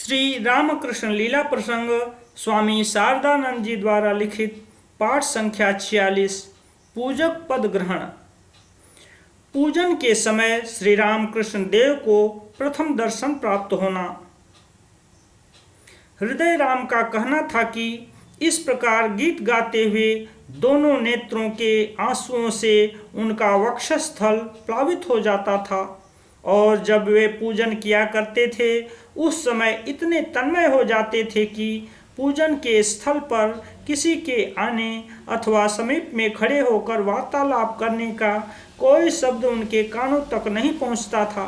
श्री रामकृष्ण लीला प्रसंग स्वामी शारदानंद जी द्वारा लिखित पाठ संख्या 46 पूजक पद ग्रहण। पूजन के समय श्री रामकृष्ण देव को प्रथम दर्शन प्राप्त होना। हृदय राम का कहना था कि इस प्रकार गीत गाते हुए दोनों नेत्रों के आंसुओं से उनका वक्षस्थल प्लावित हो जाता था और जब वे पूजन किया करते थे उस समय इतने तन्मय हो जाते थे कि पूजन के स्थल पर किसी के आने अथवा समीप में खड़े होकर वार्तालाप करने का कोई शब्द उनके कानों तक नहीं पहुंचता था।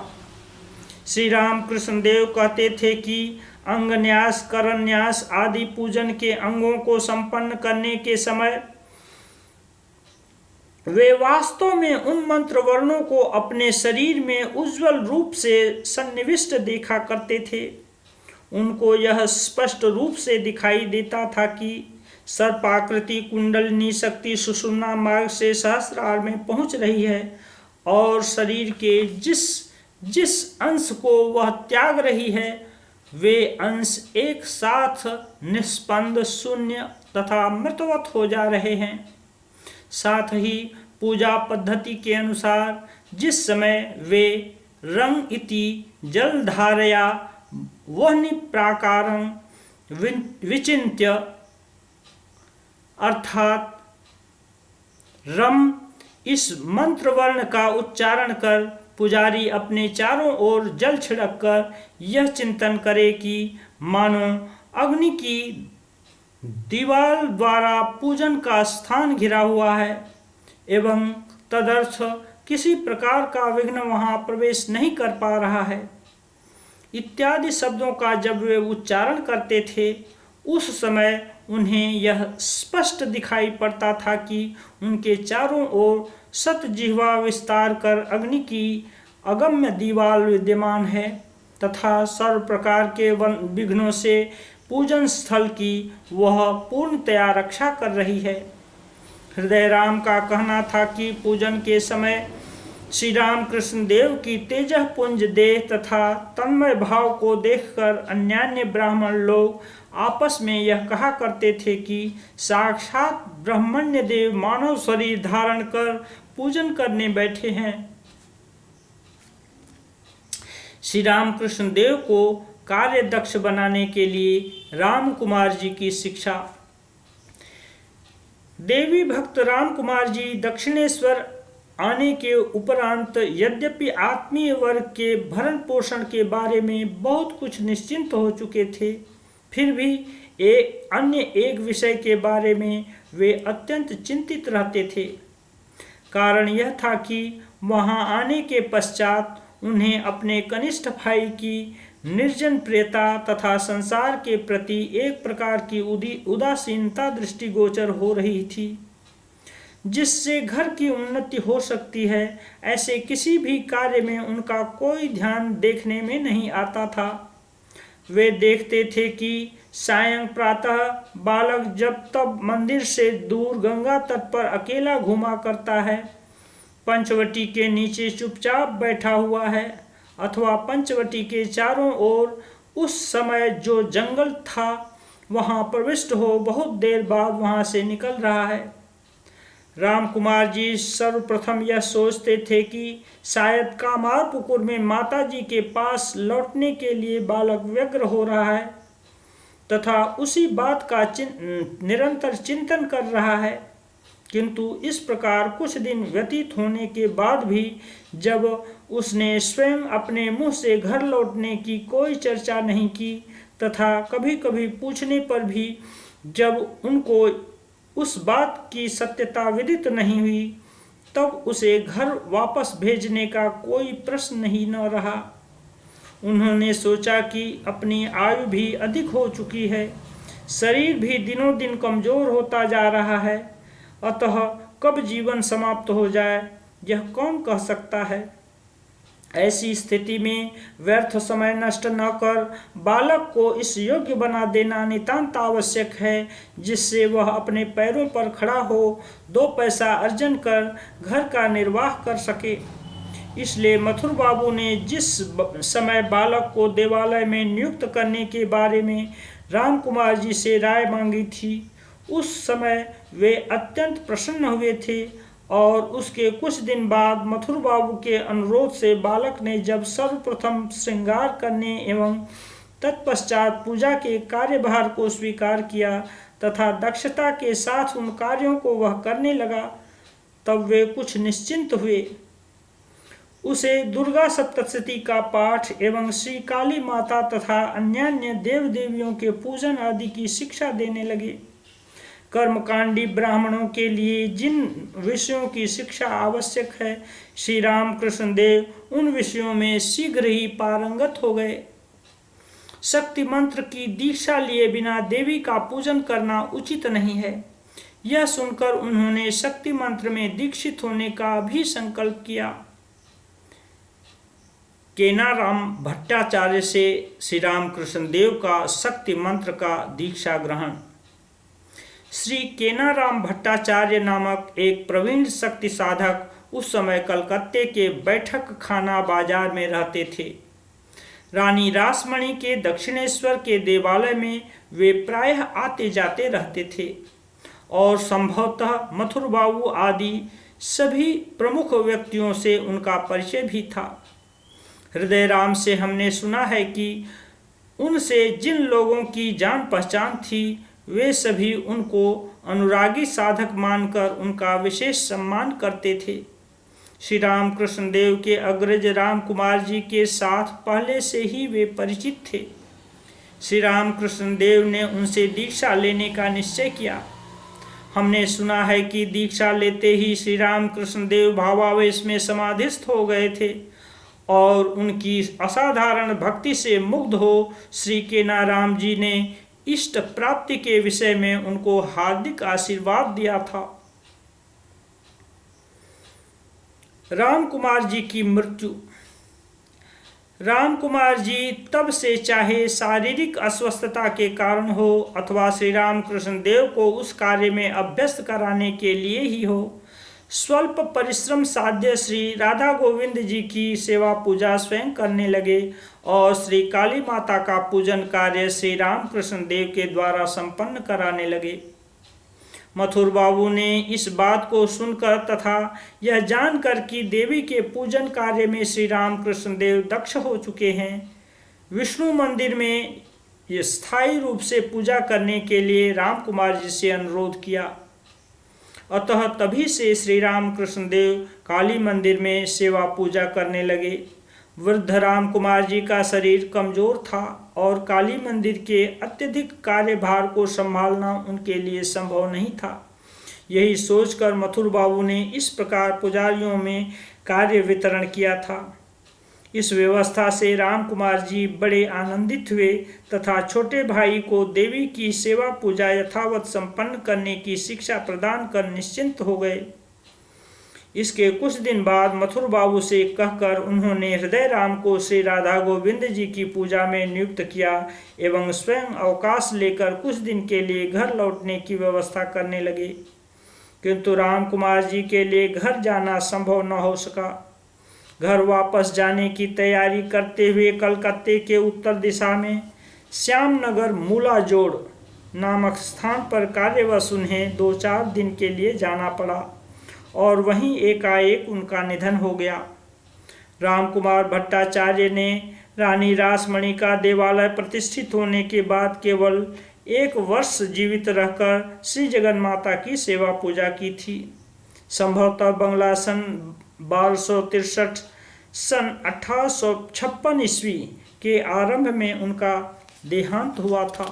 श्री रामकृष्ण देव कहते थे कि अंगन्यास, करन्यास आदि पूजन के अंगों को संपन्न करने के समय वे वास्तव में उन मंत्र वर्णों को अपने शरीर में उज्जवल रूप से सन्निविष्ट देखा करते थे। उनको यह स्पष्ट रूप से दिखाई देता था कि सर्पाकृति कुंडलिनी शक्ति सुषुम्ना मार्ग से सहस्रार में पहुंच रही है और शरीर के जिस अंश को वह त्याग रही है वे अंश एक साथ निष्पंद, शून्य तथा मृतवत हो जा रहे हैं। साथ ही पूजा पद्धति के अनुसार जिस समय वे रंग इति जलधारया वह्नि प्राकारं विचिन्त्य अर्थात रम इस मंत्र वर्ण का उच्चारण कर पुजारी अपने चारों ओर जल छिड़क कर यह चिंतन करे कि मानो अग्नि की दीवार द्वारा पूजन का स्थान घिरा हुआ है एवं तदर्थ किसी प्रकार का विघ्न वहां प्रवेश नहीं कर पा रहा है इत्यादि शब्दों का जब वे उच्चारण करते थे उस समय उन्हें यह स्पष्ट दिखाई पड़ता था कि उनके चारों ओर सतजिह्वा विस्तार कर अग्नि की अगम्य दीवार विद्यमान है तथा सर्व प्रकार के विघ्नों से पूजन स्थल की वह पूर्णतया रक्षा कर रही है। हृदय राम का कहना था कि पूजन के समय श्री रामकृष्ण देव की तेजपुंज देह तथा तन्मय भाव को देखकर अन्यान्य ब्राह्मण लोग आपस में यह कहा करते थे कि साक्षात ब्रह्मण्य देव मानव शरीर धारण कर पूजन करने बैठे हैं। श्री रामकृष्ण देव को कार्य दक्ष बनाने के लिए राम कुमार जी की शिक्षा। देवी भक्त राम कुमार जी दक्षिणेश्वर आने के उपरांत यद्यपि आत्मीय वर्ग के भरण पोषण के बारे में बहुत कुछ निश्चिंत हो चुके थे, फिर भी एक विषय के बारे में वे अत्यंत चिंतित रहते थे। कारण यह था कि वहां आने के पश्चात उन्हें अपने कनिष्ठ भाई की निर्जन प्रियता तथा संसार के प्रति एक प्रकार की उदासीनता दृष्टिगोचर हो रही थी। जिससे घर की उन्नति हो सकती है ऐसे किसी भी कार्य में उनका कोई ध्यान देखने में नहीं आता था। वे देखते थे कि सायं प्रातः बालक जब तब मंदिर से दूर गंगा तट पर अकेला घूमा करता है, पंचवटी के नीचे चुपचाप बैठा हुआ है अथवा पंचवटी के चारों ओर उस समय जो जंगल था वहां प्रविष्ट हो बहुत देर बाद वहां से निकल रहा है। राम कुमार जी सर्वप्रथम यह सोचते थे कि शायद कामारपुकुर में माता जी के पास लौटने के लिए बालक व्यग्र हो रहा है तथा उसी बात का निरंतर चिंतन कर रहा है। किंतु इस प्रकार कुछ दिन व्यतीत होने के बाद भी जब उसने स्वयं अपने मुंह से घर लौटने की कोई चर्चा नहीं की तथा कभी कभी पूछने पर भी जब उनको उस बात की सत्यता विदित नहीं हुई तब उसे घर वापस भेजने का कोई प्रश्न ही न रहा। उन्होंने सोचा कि अपनी आयु भी अधिक हो चुकी है, शरीर भी दिनों दिन कमजोर होता जा रहा है, अतः कब जीवन समाप्त हो जाए यह कौन कह सकता है। ऐसी स्थिति में व्यर्थ समय नष्ट न कर बालक को इस योग्य बना देना नितांत आवश्यक है जिससे वह अपने पैरों पर खड़ा हो 2 पैसा अर्जन कर घर का निर्वाह कर सके। इसलिए मथुर बाबू ने जिस समय बालक को देवालय में नियुक्त करने के बारे में राम कुमार जी से राय मांगी थी, उस समय वे अत्यंत प्रसन्न हुए थे। और उसके कुछ दिन बाद मथुर बाबू के अनुरोध से बालक ने जब सर्वप्रथम श्रृंगार करने एवं तत्पश्चात पूजा के कार्यभार को स्वीकार किया तथा दक्षता के साथ उन कार्यों को वह करने लगा, तब वे कुछ निश्चिंत हुए। उसे दुर्गा सप्तशती का पाठ एवं श्री काली माता तथा अन्यान्य देव देवियों के पूजन आदि की शिक्षा देने लगे। कर्मकांडी ब्राह्मणों के लिए जिन विषयों की शिक्षा आवश्यक है, श्री रामकृष्ण देव उन विषयों में शीघ्र ही पारंगत हो गए। शक्ति मंत्र की दीक्षा लिए बिना देवी का पूजन करना उचित नहीं है। यह सुनकर उन्होंने शक्ति मंत्र में दीक्षित होने का भी संकल्प किया। केनाराम भट्टाचार्य से श्री रामकृष्ण देव का शक्ति मंत्र का दीक्षा ग्रहण। श्री केनाराम भट्टाचार्य नामक एक प्रवीण शक्ति साधक उस समय कलकत्ते के बैठक खाना बाजार में रहते थे। रानी रासमणी के दक्षिणेश्वर के देवालय में वे प्रायः आते जाते रहते थे और संभवतः मथुर बाबू आदि सभी प्रमुख व्यक्तियों से उनका परिचय भी था। हृदय राम से हमने सुना है कि उनसे जिन लोगों की जान पहचान थी, वे सभी उनको अनुरागी साधक मानकर उनका विशेष सम्मान करते थे। श्री रामकृष्ण देव के अग्रज राम कुमार जी के साथ पहले से ही वे परिचित थे। श्री रामकृष्ण देव ने उनसे दीक्षा लेने का निश्चय किया। हमने सुना है कि दीक्षा लेते ही श्री रामकृष्ण देव भावावेश में समाधिस्थ हो गए थे और उनकी असाधारण भक्ति से मुग्ध हो श्री केनाराम जी ने इष्ट प्राप्ति के विषय में उनको हार्दिक आशीर्वाद दिया था। राम कुमार जी की मृत्यु। राम कुमार जी तब से चाहे शारीरिक अस्वस्थता के कारण हो अथवा श्री रामकृष्ण देव को उस कार्य में अभ्यस्त कराने के लिए ही हो, स्वल्प परिश्रम साध्य श्री राधा गोविंद जी की सेवा पूजा स्वयं करने लगे और श्री काली माता का पूजन कार्य श्री रामकृष्ण देव के द्वारा संपन्न कराने लगे। मथुर बाबू ने इस बात को सुनकर तथा यह जानकर कि देवी के पूजन कार्य में श्री रामकृष्ण देव दक्ष हो चुके हैं, विष्णु मंदिर में स्थायी रूप से पूजा करने के लिए राम कुमार जी से अनुरोध किया। अतः तभी से श्री रामकृष्ण देव काली मंदिर में सेवा पूजा करने लगे। वृद्ध राम कुमार जी का शरीर कमजोर था और काली मंदिर के अत्यधिक कार्यभार को संभालना उनके लिए संभव नहीं था। यही सोचकर मथुर बाबू ने इस प्रकार पुजारियों में कार्य वितरण किया था। इस व्यवस्था से राम कुमार जी बड़े आनंदित हुए तथा छोटे भाई को देवी की सेवा पूजा यथावत संपन्न करने की शिक्षा प्रदान कर निश्चिंत हो गए। इसके कुछ दिन बाद मथुर बाबू से कहकर उन्होंने हृदय राम को श्री राधा गोविंद जी की पूजा में नियुक्त किया एवं स्वयं अवकाश लेकर कुछ दिन के लिए घर लौटने की व्यवस्था करने लगे, किंतु राम कुमार जी के लिए घर जाना संभव न हो सका। घर वापस जाने की तैयारी करते हुए कलकत्ते के उत्तर दिशा में श्यामनगर मूला जोड़ नामक स्थान पर कार्यवश उन्हें 2-4 दिन के लिए जाना पड़ा और वहीं एकाएक उनका निधन हो गया। रामकुमार भट्टाचार्य ने रानी रासमणी का देवालय प्रतिष्ठित होने के बाद केवल 1 वर्ष जीवित रहकर श्री जगन्माता की सेवा पूजा की थी। संभवतः बंगला सन 1263 सन 1856 ईस्वी के आरंभ में उनका देहांत हुआ था।